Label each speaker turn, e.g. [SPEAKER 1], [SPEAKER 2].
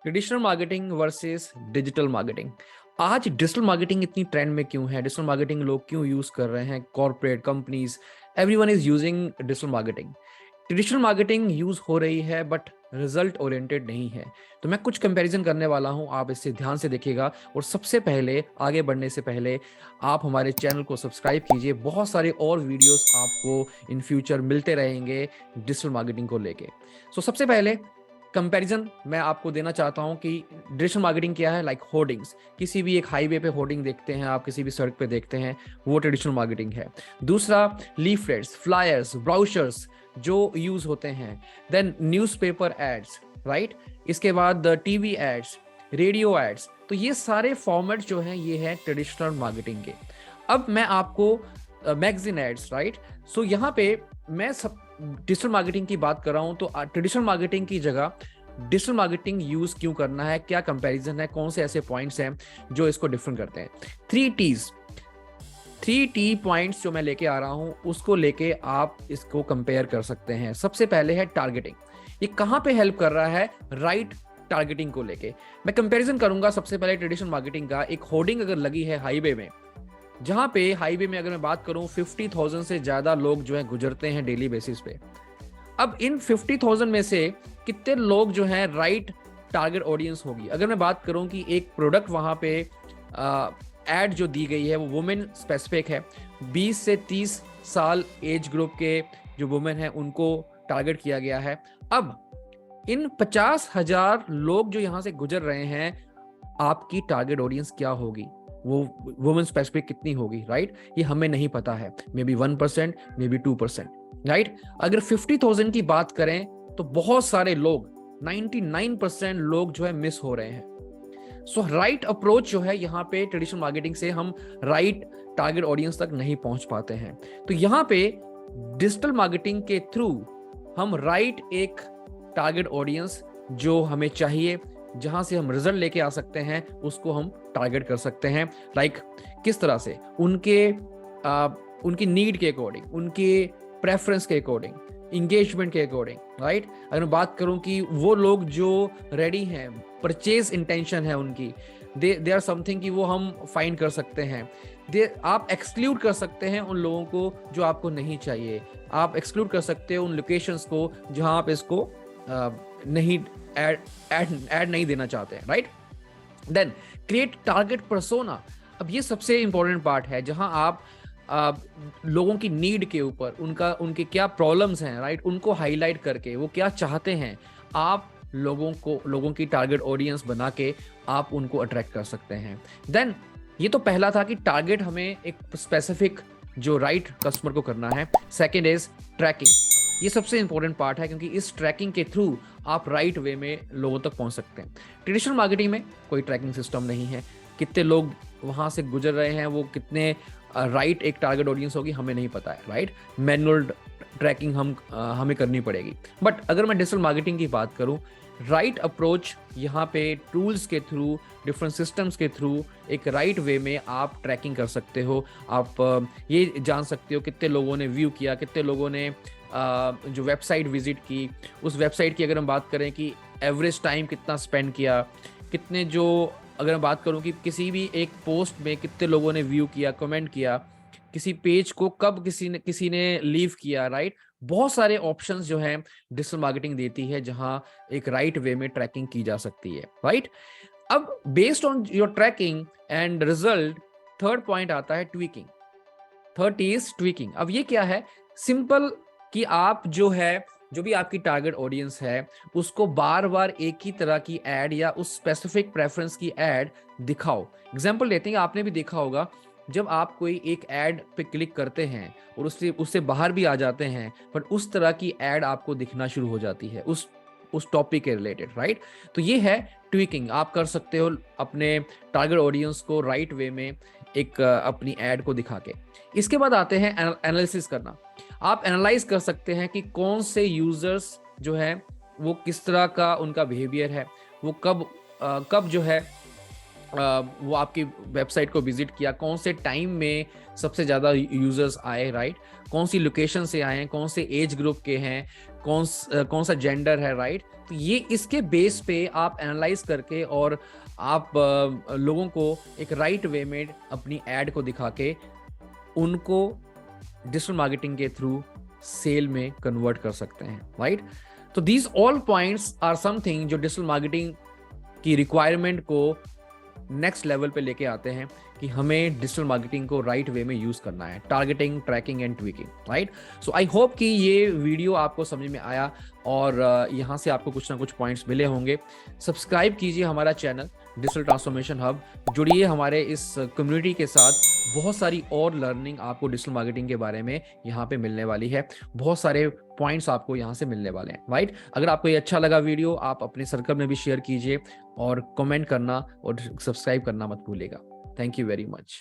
[SPEAKER 1] Traditional marketing versus digital marketing. आज digital marketing इतनी trend में क्यों है? डिजिटल मार्केटिंग लोग क्यों यूज कर रहे हैं? Corporate companies, everyone is using digital marketing. Traditional marketing use हो रही है बट रिजल्ट ओरिएंटेड नहीं है। तो मैं कुछ कंपैरिजन करने वाला हूं, आप इसे ध्यान से देखिएगा। और सबसे पहले आगे बढ़ने से पहले आप हमारे चैनल को सब्सक्राइब कीजिए। बहुत सारे और वीडियोस आपको इन फ्यूचर मिलते रहेंगे डिजिटल मार्केटिंग को लेके। सबसे पहले कंपैरिजन मैं आपको देना चाहता हूं कि डिजिटल मार्केटिंग क्या है। लाइक होर्डिंग्स, किसी भी एक हाईवे पे होर्डिंग देखते हैं आप, किसी भी सड़क पे देखते हैं, वो ट्रेडिशनल मार्केटिंग है। दूसरा, लीफलेट्स, फ्लायर्स, ब्राउचर्स जो यूज होते हैं। Then newspaper ads, right. इसके बाद टीवी एड्स, रेडियो एड्स। तो ये सारे फॉर्मेट जो हैं ये है ट्रेडिशनल मार्केटिंग के। अब मैं आपको मैगजीन एड्स, राइट। यहाँ पे मैं सब डिजिटल मार्केटिंग की बात कर रहा हूं, तो ट्रेडिशनल मार्केटिंग की जगह डिजिटल मार्केटिंग यूज क्यों करना है, क्या कंपैरिजन है, कौन से ऐसे पॉइंट्स हैं जो इसको डिफरेंट करते हैं। 3 T पॉइंट्स जो मैं लेके आ रहा हूं उसको लेके आप इसको कंपेयर कर सकते हैं। सबसे पहले है टारगेटिंग। ये कहां पे हेल्प कर रहा है? राइट टारगेटिंग को लेके मैं कंपैरिजन करूंगा। सबसे पहले ट्रेडिशनल मार्केटिंग का, एक होर्डिंग अगर लगी है हाईवे में, जहां पे हाईवे में अगर मैं बात करूं 50,000 से ज्यादा लोग जो है गुजरते हैं डेली बेसिस पे। अब इन 50,000 में से कितने लोग जो हैं राइट टारगेट ऑडियंस होगी? अगर मैं बात करूं कि एक प्रोडक्ट वहां पे एड जो दी गई है वो वुमेन स्पेसिफिक है, 20 से 30 साल एज ग्रुप के जो वुमेन है उनको टारगेट किया गया है। अब इन 50,000 लोग जो यहां से गुजर रहे हैं, आपकी टारगेट ऑडियंस क्या होगी? वो वुमेन स्पेसिफिक कितनी होगी, राइट? ये हमें नहीं पता है। May be 1%, may be 2%, right. अगर 50,000 की बात करें तो बहुत सारे लोग, 99% लोग जो है मिस हो रहे हैं। राइट अप्रोच जो है यहाँ पे ट्रेडिशनल मार्केटिंग से हम राइट टारगेट ऑडियंस तक नहीं पहुंच पाते हैं। तो यहाँ पे डिजिटल मार्केटिंग के थ्रू हम राइट एक टारगेट ऑडियंस जो हमें चाहिए, जहां से हम रिजल्ट लेके आ सकते हैं, उसको हम टारगेट कर सकते हैं। लाइक किस तरह से? उनकी नीड के अकॉर्डिंग, उनके प्रेफरेंस के अकॉर्डिंग, इंगेजमेंट के अकॉर्डिंग, राइट। अगर मैं बात करूं कि वो लोग जो रेडी हैं, परचेज इंटेंशन है उनकी, दे आर समथिंग कि वो हम फाइंड कर सकते हैं। आप एक्सक्लूड कर सकते हैं उन लोगों को जो आपको नहीं चाहिए। आप एक्सक्लूड कर सकते हो उन लोकेशंस को जहां आप इसको नहीं ऐड नहीं देना चाहते हैं, right. Then create target persona. अब ये सबसे इंपॉर्टेंट पार्ट है, जहां आप लोगों की नीड के ऊपर, उनके क्या प्रॉब्लम्स हैं, राइट, उनको हाईलाइट करके वो क्या चाहते हैं, आप लोगों की टारगेट ऑडियंस बना के आप उनको अट्रैक्ट कर सकते हैं। देन ये तो पहला था कि टारगेट हमें एक स्पेसिफिक जो राइट कस्टमर को करना है। Second is tracking. ये सबसे इंपॉर्टेंट पार्ट है, क्योंकि इस ट्रैकिंग के थ्रू आप राइट वे में लोगों तक पहुंच सकते हैं। ट्रेडिशनल मार्केटिंग में कोई ट्रैकिंग सिस्टम नहीं है। कितने लोग वहां से गुजर रहे हैं, वो कितने राइट एक टारगेट ऑडियंस होगी, हमें नहीं पता है, राइट। मैनुअल ट्रैकिंग हमें करनी पड़ेगी। बट अगर मैं डिजिटल मार्केटिंग की बात करूं, राइट अप्रोच यहाँ पे टूल्स के थ्रू, डिफरेंट सिस्टम्स के थ्रू एक राइट वे में आप ट्रैकिंग कर सकते हो। आप ये जान सकते हो कितने लोगों ने व्यू किया, कितने लोगों ने जो वेबसाइट विजिट की, उस वेबसाइट की अगर हम बात करें कि एवरेज टाइम कितना स्पेंड किया, कितने जो अगर मैं बात करूं कि किसी भी एक पोस्ट में कितने लोगों ने व्यू किया, कमेंट किया, किसी पेज को कब किसी ने लीव किया, राइट। बहुत सारे ऑप्शंस जो हैं डिजिटल मार्केटिंग देती है, जहां एक राइट वे में ट्रैकिंग की जा सकती है, राइट। अब based on your tracking and result, third point आता है ट्वीकिंग। Third is tweaking. अब ये क्या है? सिंपल कि आप जो भी आपकी टारगेट ऑडियंस है, उसको बार बार एक ही तरह की एड या उस स्पेसिफिक प्रेफरेंस की एड दिखाओ। एग्जांपल लेते हैं, आपने भी देखा होगा, जब आप कोई एक एड पे क्लिक करते हैं और उससे बाहर भी आ जाते हैं, पर उस तरह की एड आपको दिखना शुरू हो जाती है उस टॉपिक के रिलेटेड, राइट। तो ये है ट्वीकिंग। आप कर सकते हो अपने टारगेट ऑडियंस को राइट वे में एक अपनी एड को दिखा के। इसके बाद आते हैं एनालिसिस करना। आप एनालाइज कर सकते हैं कि कौन से यूजर्स जो है वो किस तरह का उनका बिहेवियर है, वो कब जो है वो आपकी वेबसाइट को विजिट किया, कौन से टाइम में सबसे ज़्यादा यूजर्स आए, राइट, कौन सी लोकेशन से आए हैं, कौन से एज ग्रुप के हैं, कौन सा जेंडर है, राइट। तो ये इसके बेस पे आप एनालाइज करके और आप लोगों को एक राइट वे में अपनी एड को दिखा के उनको डिजिटल मार्केटिंग के थ्रू सेल में कन्वर्ट कर सकते हैं, राइट। तो these all points are something जो डिजिटल मार्केटिंग की रिक्वायरमेंट को नेक्स्ट लेवल पे लेके आते हैं कि हमें डिजिटल मार्केटिंग को राइट वे में यूज करना है, targeting, tracking and tweaking, right. So I hope कि ये वीडियो आपको समझ में आया और यहाँ से आपको कुछ ना कुछ पॉइंट्स मिले होंगे। सब्सक्राइब कीजिए हमारा चैनल डिजिटल ट्रांसफॉर्मेशन हब, जुड़िए हमारे इस कम्युनिटी के साथ। बहुत सारी और लर्निंग आपको डिजिटल मार्केटिंग के बारे में यहाँ पे मिलने वाली है, बहुत सारे पॉइंट्स आपको यहाँ से मिलने वाले हैं, राइट। अगर आपको ये अच्छा लगा वीडियो, आप अपने सर्कल में भी शेयर कीजिए और कमेंट करना और सब्सक्राइब करना मत भूलिएगा। Thank you very much.